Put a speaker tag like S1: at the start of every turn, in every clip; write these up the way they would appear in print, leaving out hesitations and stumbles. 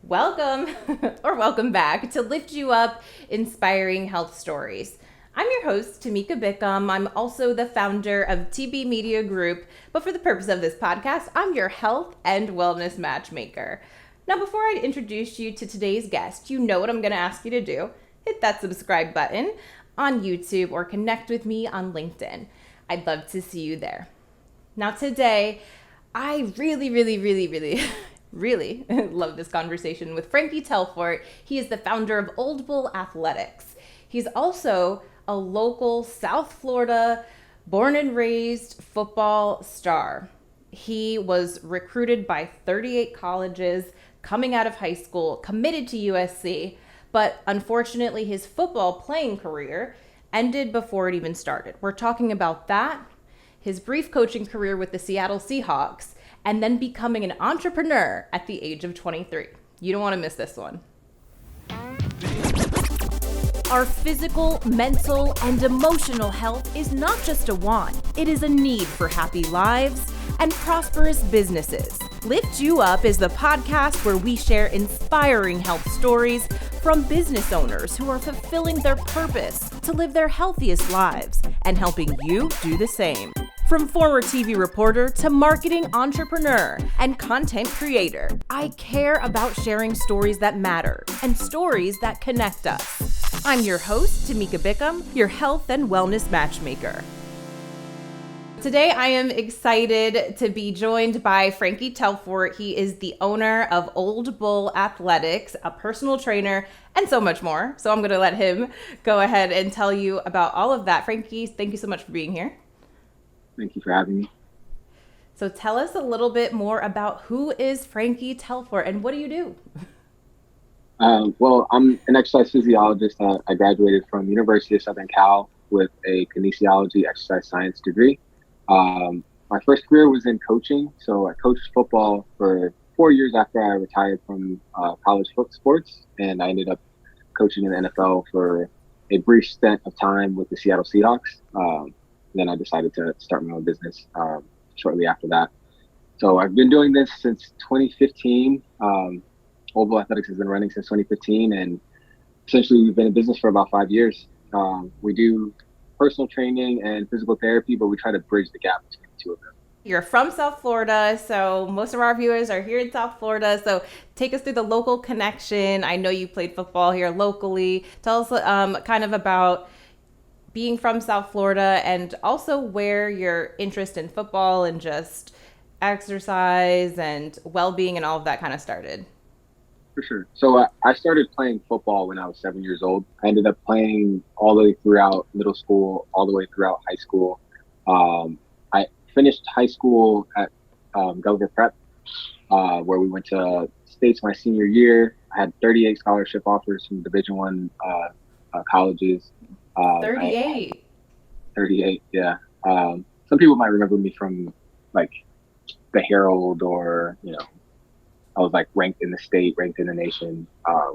S1: Welcome or welcome back to Lift You Up Inspiring Health Stories. I'm your host, Tamika Bickham. I'm also the founder of TB Media Group, but for the purpose of this podcast, I'm your health and wellness matchmaker. Now, before I introduce you to today's guest, you know what I'm going to ask you to do. Hit that subscribe button on YouTube or connect with me on LinkedIn. I'd love to see you there. Now, today, I really love this conversation with Frankie Telfort. He is the founder of Old Bull Athletics. He's also a local South Florida born and raised football star. He was recruited by 38 colleges coming out of high school, committed to USC, but unfortunately his football playing career ended before it even started. We're talking about that, his brief coaching career with the Seattle Seahawks, and then becoming an entrepreneur at the age of 23. You don't want to miss this one. Our physical, mental, and emotional health is not just a want. It is a need for happy lives and prosperous businesses. Lift You Up is the podcast where we share inspiring health stories from business owners who are fulfilling their purpose to live their healthiest lives and helping you do the same. From former TV reporter to marketing entrepreneur and content creator, I care about sharing stories that matter and stories that connect us. I'm your host, Tamika Bickham, your health and wellness matchmaker. Today, I am excited to be joined by Frankie Telfort. He is the owner of Old Bull Athletics, a personal trainer, and so much more. So I'm going to let him go ahead and tell you about all of that. Frankie, thank you so much for being here.
S2: Thank you for having me.
S1: So tell us a little bit more about who is Frankie Telfort and what do you do?
S2: Well, I'm an exercise physiologist. I graduated from University of Southern Cal with a kinesiology exercise science degree. My first career was in coaching. So I coached football for 4 years after I retired from college sports. And I ended up coaching in the NFL for a brief stint of time with the Seattle Seahawks. Then I decided to start my own business shortly after that. So I've been doing this since 2015. Old Bull Athletics has been running since 2015, and essentially we've been in business for about 5 years. We do personal training and physical therapy, but we try to bridge the gap between the two of them.
S1: You're from South Florida, so most of our viewers are here in South Florida. So take us through the local connection. I know you played football here locally. Tell us kind of about being from South Florida and also where your interest in football and just exercise and well-being and all of that kind of started.
S2: For sure. So I started playing football when I was 7 years old. I ended up playing all the way throughout middle school, all the way throughout high school. I finished high school at Gulliver Prep, where we went to states my senior year. I had 38 scholarship offers from Division I colleges.
S1: 38.
S2: 38, yeah. Some people might remember me from like the Herald, or I was like ranked in the state, ranked in the nation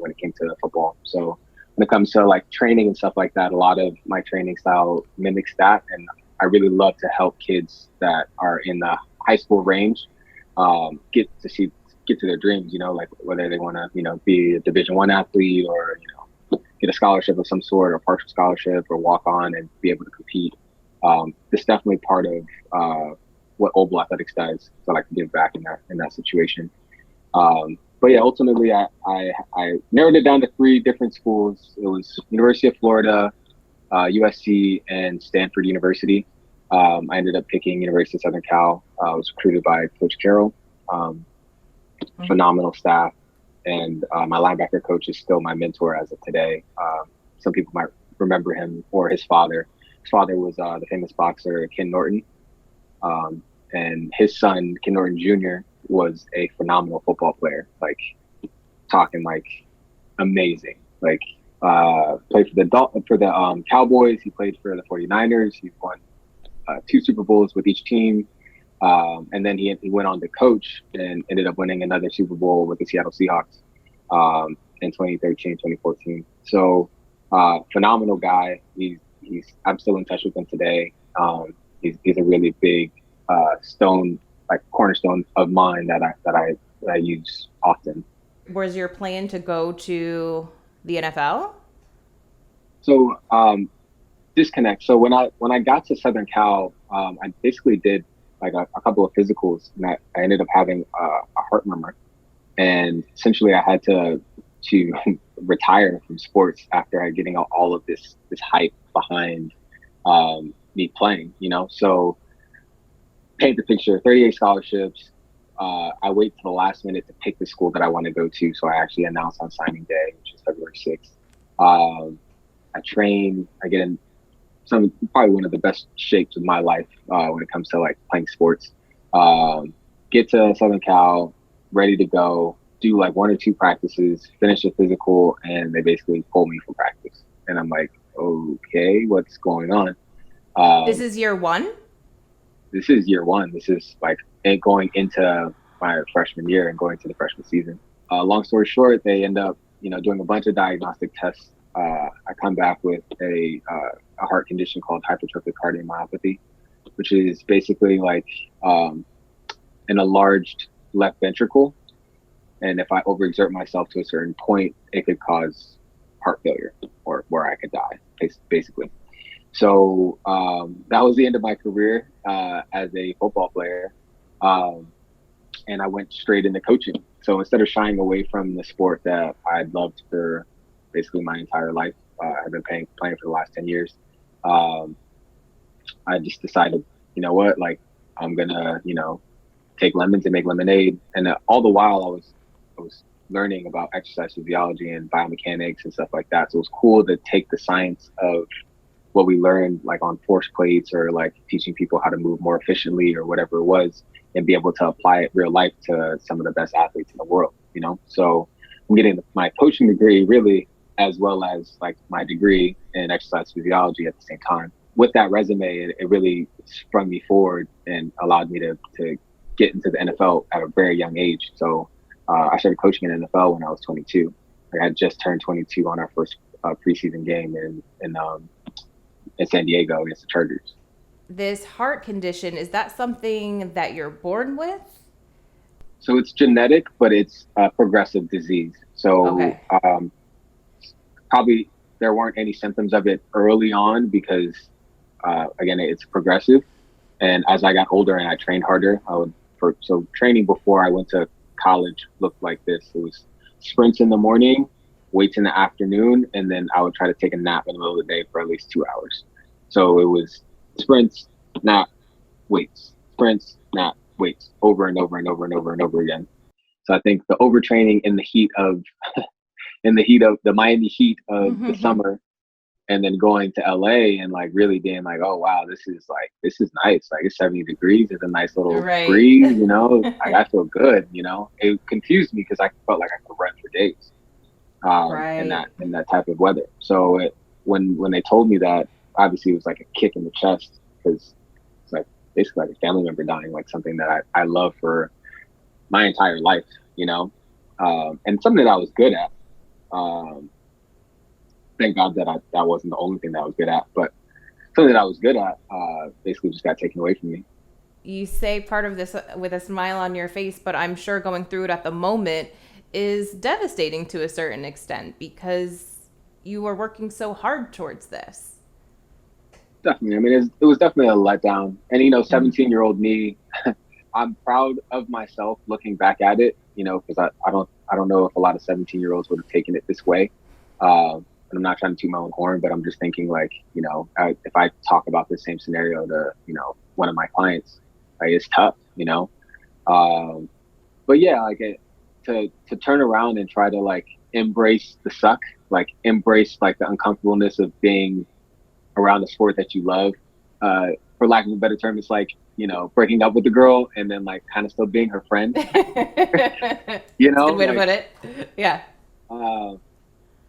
S2: when it came to football. So when it comes to like training and stuff like that, a lot of my training style mimics that, and I really love to help kids that are in the high school range get to their dreams. Like whether they want to be a Division I athlete, or get a scholarship of some sort, or partial scholarship, or walk on and be able to compete. It's definitely part of what Old Bull Athletics does. So I like to give back in that situation. But yeah, ultimately I narrowed it down to 3 different schools. It was University of Florida, USC, and Stanford University. I ended up picking University of Southern Cal. I was recruited by Coach Carroll. Phenomenal staff. And my linebacker coach is still my mentor as of today. Some people might remember him, or his father. His father was the famous boxer Ken Norton. And his son, Ken Norton Jr., was a phenomenal football player. Like, talking like amazing. Like, played for the Cowboys. He played for the 49ers. He won 2 Super Bowls with each team. And then he went on to coach and ended up winning another Super Bowl with the Seattle Seahawks in 2013, 2014. So phenomenal guy. I'm still in touch with him today. He's a really big cornerstone of mine that I use often.
S1: Was your plan to go to the NFL?
S2: So disconnect. So when I got to Southern Cal, I basically did like a couple of physicals, and I ended up having a heart murmur, and essentially I had to retire from sports after getting all of this hype behind me playing. So paint the picture: 38 scholarships. I wait to the last minute to pick the school that I want to go to, so I actually announced on signing day, which is February 6th. I train. I get in probably one of the best shapes of my life when it comes to like playing sports. Get to Southern Cal, ready to go, do like 1 or 2 practices, finish a physical, and they basically pull me from practice. And I'm like, okay, what's going on?
S1: This is year 1?
S2: This is year 1. This is like going into my freshman year and going to the freshman season. Long story short, they end up, doing a bunch of diagnostic tests. I come back with a heart condition called Hypertrophic Cardiomyopathy, which is basically like an enlarged left ventricle. And if I overexert myself to a certain point, it could cause heart failure or where I could die, basically. So that was the end of my career as a football player. And I went straight into coaching. So instead of shying away from the sport that I'd loved for basically my entire life, I've been playing for the last 10 years. I just decided, you know what, like I'm gonna, take lemons and make lemonade. And all the while I was learning about exercise physiology and biomechanics and stuff like that. So it was cool to take the science of what we learned like on force plates or like teaching people how to move more efficiently or whatever it was, and be able to apply it real life to some of the best athletes in the world, So I'm getting my coaching degree really, as well as like my degree in exercise physiology at the same time. With that resume, it really sprung me forward and allowed me to get into the NFL at a very young age. So I started coaching in the NFL when I was 22. I had just turned 22 on our first preseason game in San Diego against the Chargers.
S1: This heart condition, is that something that you're born with?
S2: So it's genetic, but it's a progressive disease. So
S1: okay.
S2: Probably there weren't any symptoms of it early on because, again, it's progressive. And as I got older and I trained harder, so training before I went to college looked like this. It was sprints in the morning, weights in the afternoon, and then I would try to take a nap in the middle of the day for at least 2 hours. So it was sprints, nap, weights, sprints, nap, weights, over and over and over and over and over again. So I think the overtraining in the heat of the Miami heat of the summer, and then going to LA and like really being like, oh wow, this is nice. Like it's 70 degrees. It's a nice little breeze, Like I feel good, It confused me because I felt like I could run for days in that type of weather. So when they told me that, obviously it was like a kick in the chest because it's like basically like a family member dying, like something that I love for my entire life, and something that I was good at. Thank God that that wasn't the only thing that I was good at, but something that I was good at basically just got taken away from me.
S1: You say part of this with a smile on your face, but I'm sure going through it at the moment is devastating to a certain extent because you were working so hard towards this.
S2: Definitely. I mean, it was definitely a letdown. And, 17-year-old me, I'm proud of myself looking back at it, because I don't know if a lot of 17-year-olds would have taken it this way. And I'm not trying to toot my own horn, but I'm just thinking like, if I talk about the same scenario to, one of my clients, like it's tough, but yeah, like to turn around and try to like embrace the suck, like embrace like the uncomfortableness of being around a sport that you love, for lack of a better term, it's like, breaking up with the girl and then like kind of still being her friend,
S1: That's a good way to put it. Yeah.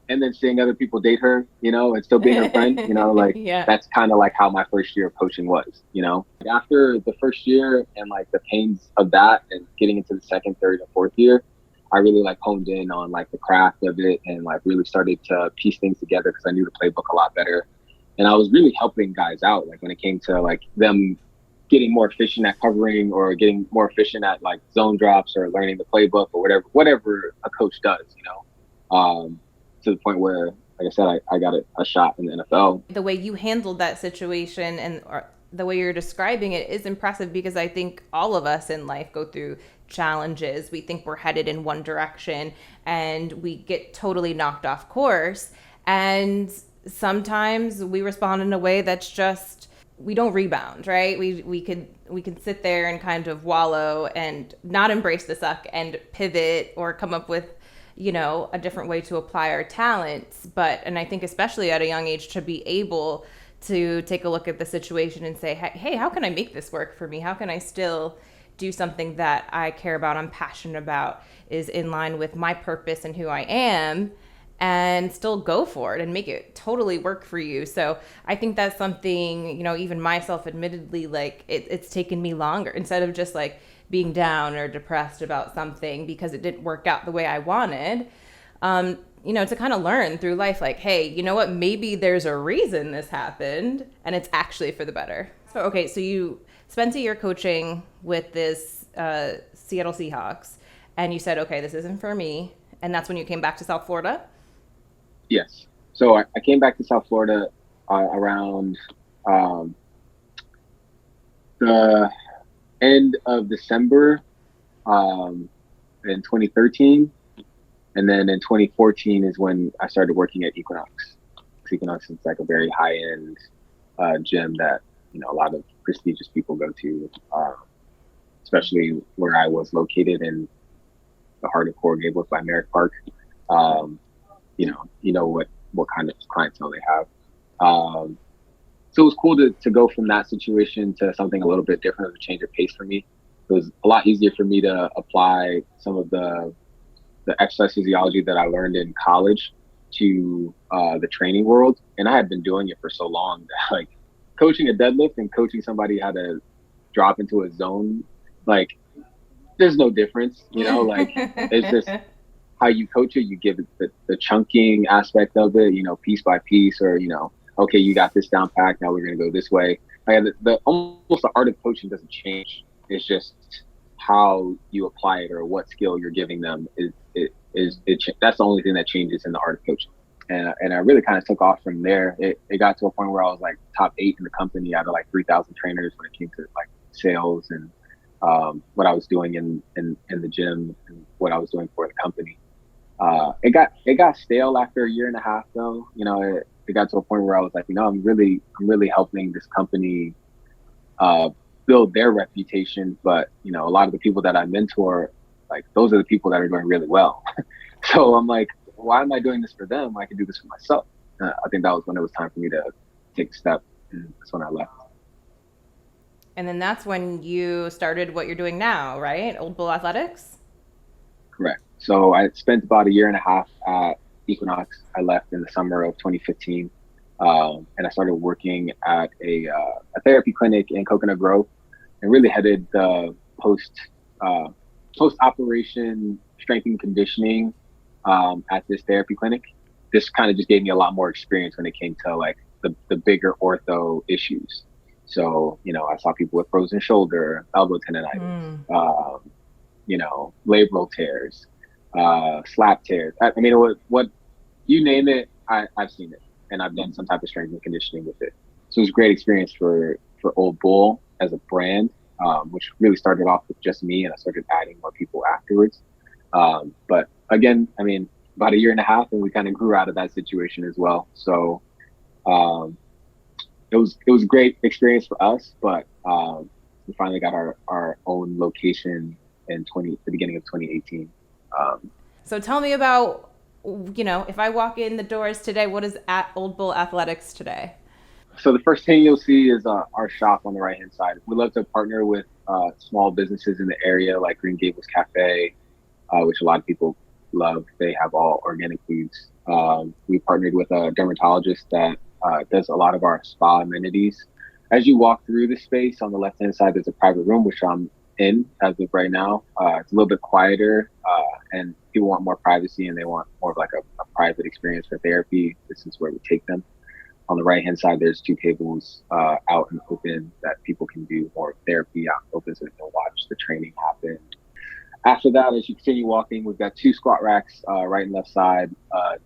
S2: And then seeing other people date her, and still being her friend, like
S1: yeah.
S2: That's kind of like how my first year of coaching was, After the first year and like the pains of that and getting into the second, third, and fourth year, I really like honed in on like the craft of it and like really started to piece things together because I knew the playbook a lot better. And I was really helping guys out, like when it came to like them getting more efficient at covering or getting more efficient at like zone drops or learning the playbook or whatever a coach does, to the point where, like I said, I got a shot in the NFL.
S1: The way you handled that situation and the way you're describing it is impressive, because I think all of us in life go through challenges. We think we're headed in one direction and we get totally knocked off course. And sometimes we respond in a way that's just, we don't rebound, right? We can sit there and kind of wallow and not embrace the suck and pivot or come up with, a different way to apply our talents. And I think especially at a young age, to be able to take a look at the situation and say, hey, how can I make this work for me? How can I still do something that I care about, I'm passionate about, is in line with my purpose and who I am, and still go for it and make it totally work for you. So I think that's something, even myself, admittedly, like it's taken me longer, instead of just like being down or depressed about something because it didn't work out the way I wanted, to kind of learn through life, like, hey, you know what, maybe there's a reason this happened and it's actually for the better. So you spent a year coaching with this Seattle Seahawks, and you said, okay, this isn't for me. And that's when you came back to South Florida?
S2: Yes. So I came back to South Florida around the end of December in 2013. And then in 2014 is when I started working at Equinox. Equinox is like a very high-end gym that, a lot of prestigious people go to, especially where I was located in the heart of Coral Gables by Merrick Park. What kind of clientele they have. So it was cool to go from that situation to something a little bit different, of a change of pace for me. It was a lot easier for me to apply some of the exercise physiology that I learned in college to the training world. And I had been doing it for so long that, like, coaching a deadlift and coaching somebody how to drop into a zone, like, there's no difference, like, it's just how you coach it. You give it the chunking aspect of it, piece by piece, or, okay, you got this down packed, now we're going to go this way. Like, almost the art of coaching doesn't change. It's just how you apply it or what skill you're giving them that's the only thing that changes in the art of coaching. And I really kind of took off from there. It got to a point where I was like top 8 in the company out of like 3,000 trainers when it came to like sales and what I was doing in the gym and what I was doing for the company. It got stale after a year and a half though. It got to a point where I was like, I'm really helping this company build their reputation. But, a lot of the people that I mentor, like, those are the people that are doing really well. So I'm like, why am I doing this for them? I can do this for myself. I think that was when it was time for me to take a step, and that's when I left.
S1: And then that's when you started what you're doing now, right? Old Bull Athletics?
S2: Correct. So I spent about a year and a half at Equinox. I left in the summer of 2015, and I started working at a therapy clinic in Coconut Grove, and really headed the post-operation strength and conditioning at this therapy clinic. This kind of just gave me a lot more experience when it came to like the bigger ortho issues. So, I saw people with frozen shoulder, elbow tendonitis, labral tears, slap tears. I mean, what you name it, I've seen it, and I've done some type of strength and conditioning with it. So it was a great experience for Old Bull as a brand, which really started off with just me, and I started adding more people afterwards. But again, I mean, about a year and a half, and we kind of grew out of that situation as well. So it was a great experience for us, but we finally got our own location in the beginning of 2018.
S1: So tell me about, if I walk in the doors today, what is at Old Bull Athletics today?
S2: So the first thing you'll see is our shop on the right-hand side. We love to partner with small businesses in the area, like Green Gables Cafe, which a lot of people love. They have all organic foods. We partnered with a dermatologist that does a lot of our spa amenities. As you walk through the space, on the left-hand side, there's a private room, which I'm in as of right now. It's a little bit quieter, and people want more privacy, and they want more of like a private experience for therapy. This is where we take them. On the right-hand side, there's 2 tables out and open that people can do more therapy out and open so they can watch the training happen. After that, as you continue walking, we've got 2 squat racks, right and left side,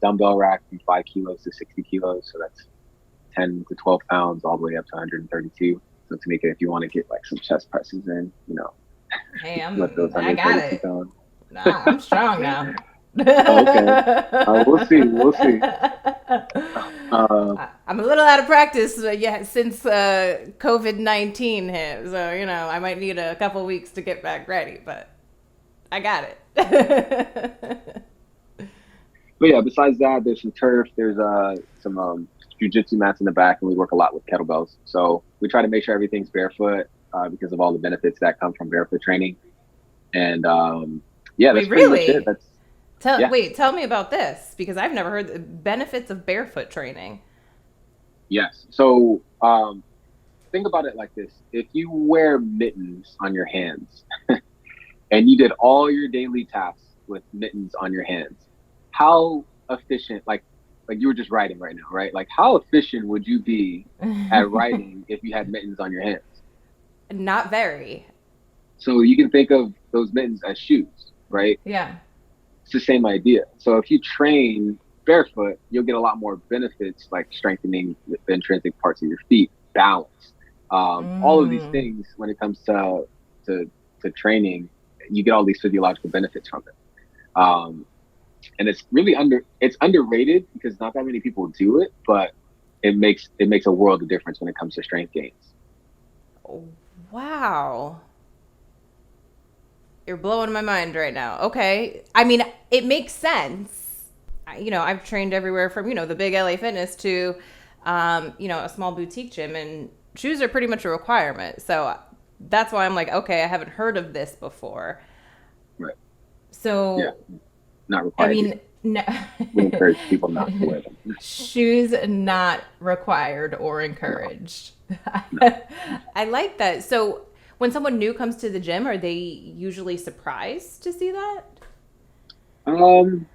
S2: dumbbell rack from 5 kilos to 60 kilos. So that's 10 to 12 pounds all the way up to 132. So to make it, if you want to get like some chest presses in,
S3: Hey,
S2: with those
S3: I got
S2: 132
S3: it.
S2: pounds.
S3: No, I'm strong now.
S2: Okay. We'll see. We'll see.
S3: I'm a little out of practice, since COVID-19 hit. So, I might need a couple weeks to get back ready, but I got it.
S2: But yeah, besides that, there's some turf. There's some jiu-jitsu mats in the back, and we work a lot with kettlebells. So we try to make sure everything's barefoot because of all the benefits that come from barefoot training. And yeah, that's pretty much it.
S3: Wait, tell me about this, because I've never heard the benefits of barefoot training.
S2: Yes. So think about it like this. If you wear mittens on your hands and you did all your daily tasks with mittens on your hands, how efficient, like you were just writing right now, right? Like how efficient would you be at writing if you had mittens on your hands?
S3: Not very.
S2: So you can think of those mittens as shoes, right?
S3: Yeah.
S2: It's the same idea. So if you train barefoot, you'll get a lot more benefits like strengthening the intrinsic parts of your feet, balance, all of these things. When it comes to training, you get all these physiological benefits from it. And it's really underrated because not that many people do it, but it makes a world of difference when it comes to strength gains.
S3: Wow. You're blowing my mind right now. Okay. I mean, it makes sense. I've trained everywhere from, the big LA Fitness to, a small boutique gym, and shoes are pretty much a requirement. So that's why I'm like, okay, I haven't heard of this before.
S2: Right.
S3: So,
S2: yeah, not required.
S3: I mean, no.
S2: We encourage people not to wear them.
S3: Shoes not required or encouraged. No. I like that. So when someone new comes to the gym, are they usually surprised to see that?
S2: I don't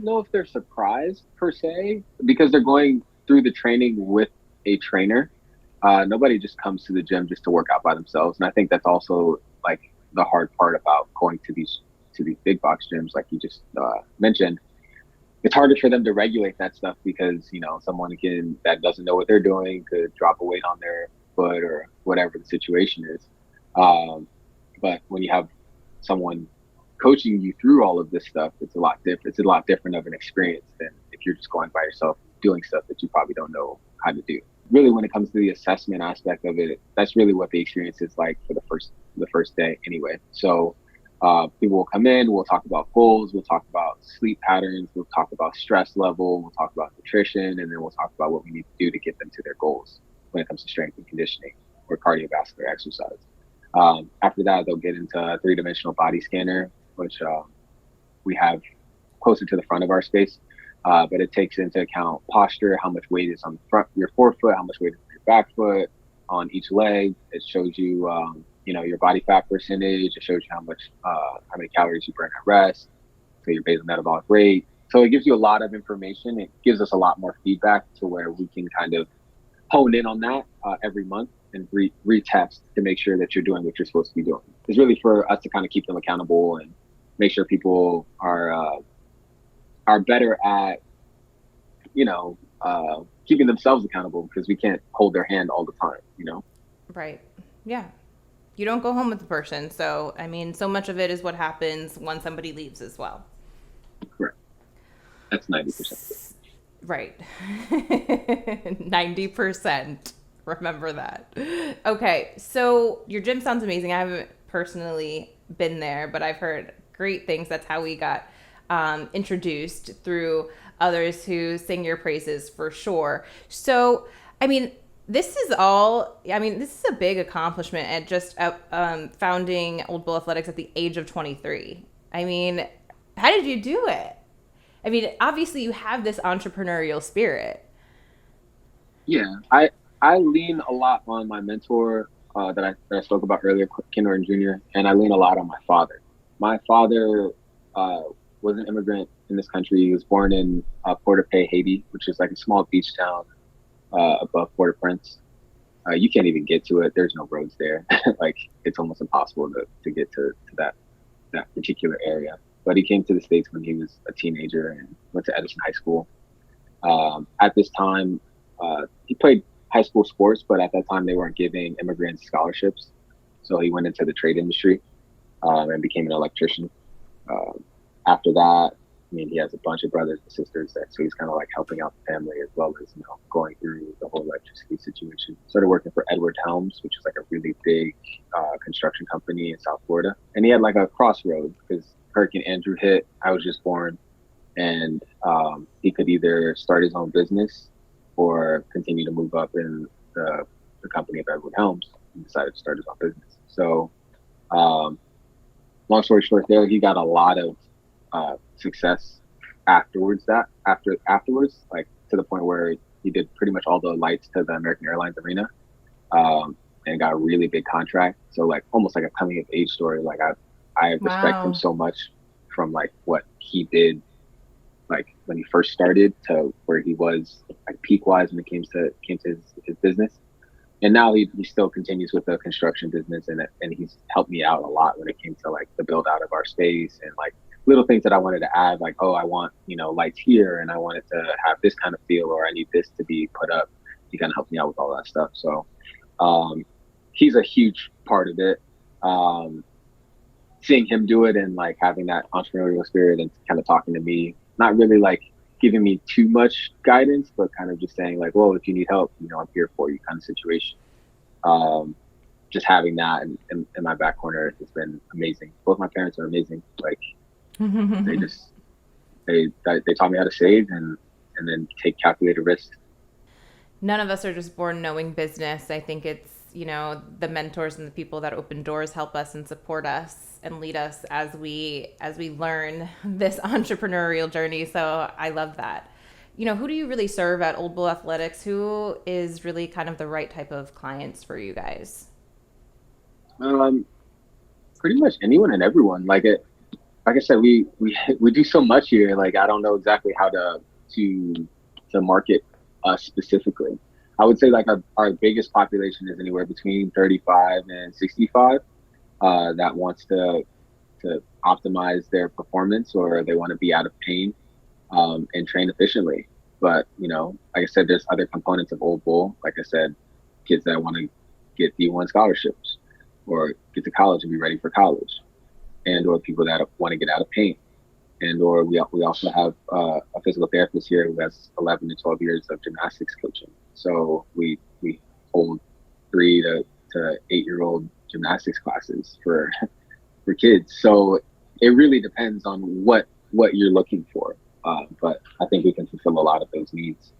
S2: know if they're surprised per se, because they're going through the training with a trainer. Nobody just comes to the gym just to work out by themselves. And I think that's also like the hard part about going to these big box gyms, like you just mentioned. It's harder for them to regulate that stuff because, someone that doesn't know what they're doing could drop a weight on their foot or whatever the situation is. But when you have someone coaching you through all of this stuff, it's a lot different of an experience than if you're just going by yourself doing stuff that you probably don't know how to do. Really, when it comes to the assessment aspect of it, that's really what the experience is like for the first day anyway. So people will come in, we'll talk about goals, we'll talk about sleep patterns, we'll talk about stress level, we'll talk about nutrition, and then we'll talk about what we need to do to get them to their goals when it comes to strength and conditioning or cardiovascular exercise. After that, they'll get into a 3-dimensional body scanner, which we have closer to the front of our space. But it takes into account posture, how much weight is on the front of your forefoot, how much weight is on your back foot, on each leg. It shows you, your body fat percentage. It shows you how many calories you burn at rest, so your basal metabolic rate. So it gives you a lot of information. It gives us a lot more feedback to where we can kind of hone in on that every month and retest to make sure that you're doing what you're supposed to be doing. It's really for us to kind of keep them accountable and make sure people are better at, keeping themselves accountable, because we can't hold their hand all the time,
S3: Right. Yeah. You don't go home with the person. So, I mean, so much of it is what happens when somebody leaves as well.
S2: Correct. That's 90%.
S3: Right. 90%. Remember that. Okay. So your gym sounds amazing. I haven't personally been there, but I've heard great things. That's how we got introduced, through others who sing your praises for sure. So, I mean, this is a big accomplishment at just founding Old Bull Athletics at the age of 23. I mean, how did you do it? I mean, obviously you have this entrepreneurial spirit.
S2: Yeah, I lean a lot on my mentor that I spoke about earlier, kindergarten and junior, and I lean a lot on my father. My father was an immigrant in this country. He was born in Port-au-Paix, Haiti, which is like a small beach town above Port-au-Prince. You can't even get to it. There's no roads there. Like, it's almost impossible to get to that particular area. But he came to the States when he was a teenager and went to Edison High School. At this time, he played high school sports, but at that time they weren't giving immigrants scholarships. So he went into the trade industry and became an electrician. After that, I mean, he has a bunch of brothers and sisters there, so he's kind of like helping out the family as well as, you know, going through the whole electricity situation. Started working for Edward Helms, which is like a really big construction company in South Florida. And he had like a crossroad because Hurricane Andrew hit. I was just born, and he could either start his own business or continue to move up in the company of Edward Helms. He decided to start his own business. So, long story short, there he got a lot of success afterwards, like to the point where he did pretty much all the lights to the American Airlines arena, and got a really big contract. So like almost like a coming of age story. Like I respect him so much from like what he did, like when he first started to where he was like peak wise when it came to his business. And now he still continues with the construction business, and he's helped me out a lot when it came to like the build out of our space and like little things that I wanted to add, like, oh, I want, you know, lights here and I want it to have this kind of feel, or I need this to be put up. He kind of helped me out with all that stuff. So he's a huge part of it. Seeing him do it and like having that entrepreneurial spirit and kind of talking to me, not really like giving me too much guidance, but kind of just saying like, well, if you need help, you know, I'm here for you kind of situation. Just having that in my back corner has been amazing. Both my parents are amazing. Like they taught me how to save and then take calculated risks.
S3: None of us are just born knowing business. I think it's, you know, the mentors and the people that open doors help us and support us and lead us as we learn this entrepreneurial journey. So I love that. You know, who do you really serve at Old Bull Athletics? Who is really kind of the right type of clients for you guys?
S2: Pretty much anyone and everyone. Like I said, we do so much here. Like I don't know exactly how to market us specifically. I would say like our biggest population is anywhere between 35 and 65 that wants to optimize their performance, or they want to be out of pain and train efficiently. But, you know, like I said, there's other components of Old Bull. Like I said, kids that want to get D1 scholarships or get to college and be ready for college, and or people that want to get out of pain. And or we also have a physical therapist here who has 11 to 12 years of gymnastics coaching. So we hold 3 to 8-year-old gymnastics classes for kids. So it really depends on what you're looking for. But I think we can fulfill a lot of those needs.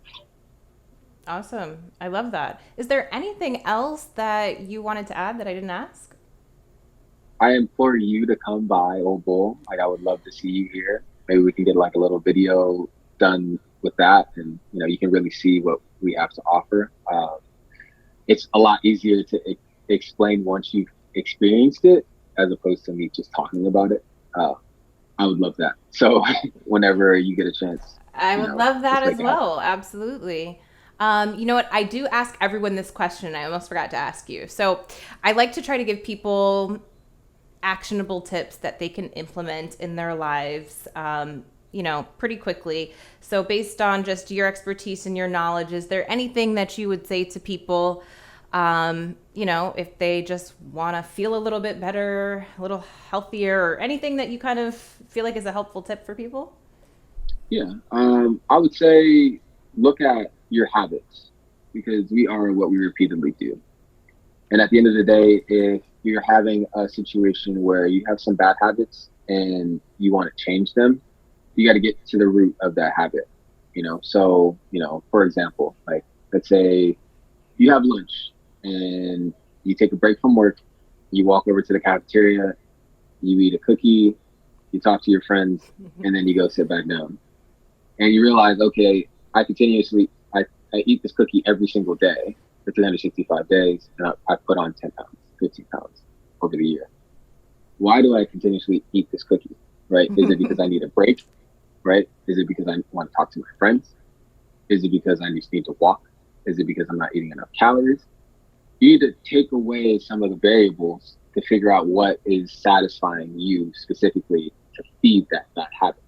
S3: Awesome. I love that. Is there anything else that you wanted to add that I didn't ask?
S2: I implore you to come by Old Bull. Like I would love to see you here. Maybe we can get like a little video done with that, and you know, you can really see what we have to offer. It's a lot easier to explain once you've experienced it, as opposed to me just talking about it. I would love that. So whenever you get a chance,
S3: I would love that as well. Absolutely. You know what? I do ask everyone this question. I almost forgot to ask you. So I like to try to give people actionable tips that they can implement in their lives, you know, pretty quickly. So based on just your expertise and your knowledge, is there anything that you would say to people, you know, if they just want to feel a little bit better, a little healthier, or anything that you kind of feel like is a helpful tip for people?
S2: Yeah. I would say look at your habits, because we are what we repeatedly do. And at the end of the day, if you're having a situation where you have some bad habits and you want to change them, you got to get to the root of that habit, you know? So, you know, for example, like let's say you have lunch and you take a break from work, you walk over to the cafeteria, you eat a cookie, you talk to your friends, and then you go sit back down. And you realize, okay, I eat this cookie every single day for 365 days, and I put on 10 pounds, 15 pounds over the year. Why do I continuously eat this cookie? right? Is it because I need a break, right? Is it because I want to talk to my friends? Is it because I just need to walk? Is it because I'm not eating enough calories? You need to take away some of the variables to figure out what is satisfying you specifically to feed that habit,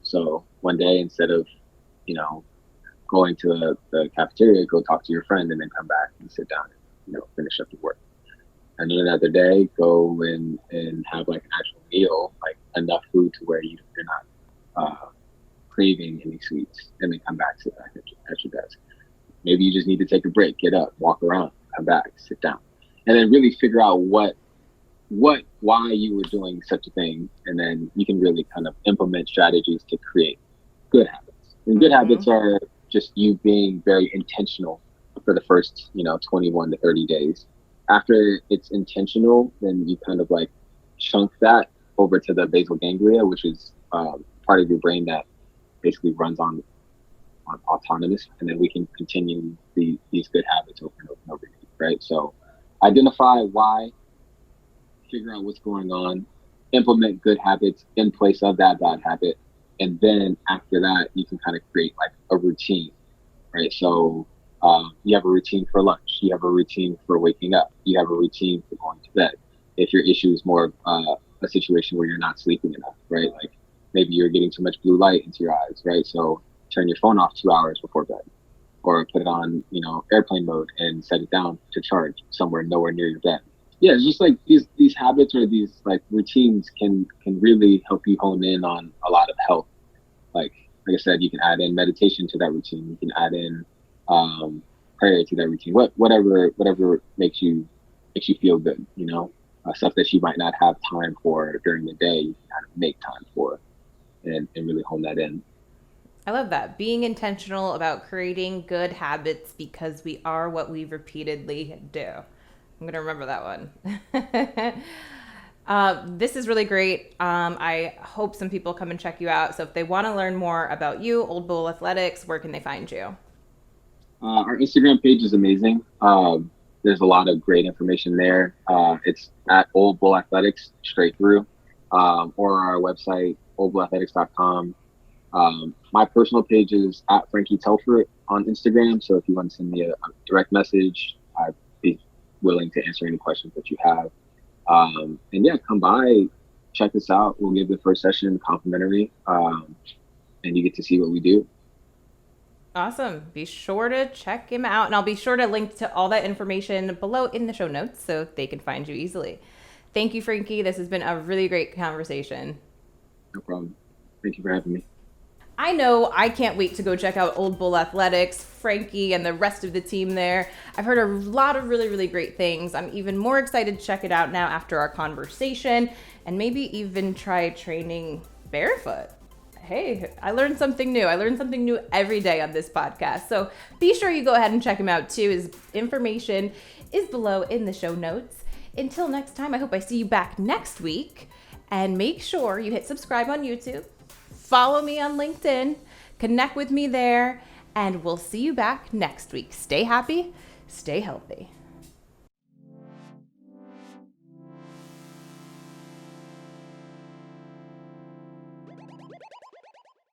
S2: So one day, instead of, going to the cafeteria, go talk to your friend and then come back and sit down and, finish up your work. And then another day, go and have like an actual meal, like enough food to where you're not craving any sweets, and then come back, sit back at your desk. Maybe you just need to take a break, get up, walk around, come back, sit down, and then really figure out why you were doing such a thing. And then you can really kind of implement strategies to create good habits. And good habits are just you being very intentional for the first, 21 to 30 days. After it's intentional, then you kind of like chunk that over to the basal ganglia, which is part of your brain that basically runs on autonomous, and then we can continue these good habits over and over and over again, right? So identify why, figure out what's going on, implement good habits in place of that bad habit, and then after that, you can kind of create like a routine, right? So you have a routine for lunch, you have a routine for waking up, you have a routine for going to bed. If your issue is more of a situation where you're not sleeping enough, right? Like maybe you're getting too much blue light into your eyes, right? So turn your phone off 2 hours before bed, or put it on, airplane mode and set it down to charge somewhere nowhere near your bed. Yeah, it's just like these habits or these like routines can really help you hone in on a lot of health. Like I said, you can add in meditation to that routine. You can add in prayer to that routine. Whatever makes you feel good, stuff that you might not have time for during the day, you can kind of make time for and really hone that in.
S3: I love that. Being intentional about creating good habits because we are what we repeatedly do. I'm going to remember that one. This is really great. I hope some people come and check you out. So if they want to learn more about you, Old Bull Athletics, where can they find you?
S2: Our Instagram page is amazing. There's a lot of great information there. It's at Old Bull Athletics straight through, or our website, oldbullathletics.com. My personal page is at Frankie Telfort on Instagram. So if you want to send me a direct message, I'd be willing to answer any questions that you have. And yeah, come by, check us out. We'll give the first session complimentary, and you get to see what we do.
S3: Awesome. Be sure to check him out. And I'll be sure to link to all that information below in the show notes so they can find you easily. Thank you, Frankie. This has been a really great conversation.
S2: No problem. Thank you for having me.
S3: I know I can't wait to go check out Old Bull Athletics, Frankie, and the rest of the team there. I've heard a lot of really, really great things. I'm even more excited to check it out now after our conversation, and maybe even try training barefoot. Hey, I learned something new. I learn something new every day on this podcast. So be sure you go ahead and check him out too. His information is below in the show notes. Until next time, I hope I see you back next week. And make sure you hit subscribe on YouTube. Follow me on LinkedIn, connect with me there, and we'll see you back next week. Stay happy, stay healthy.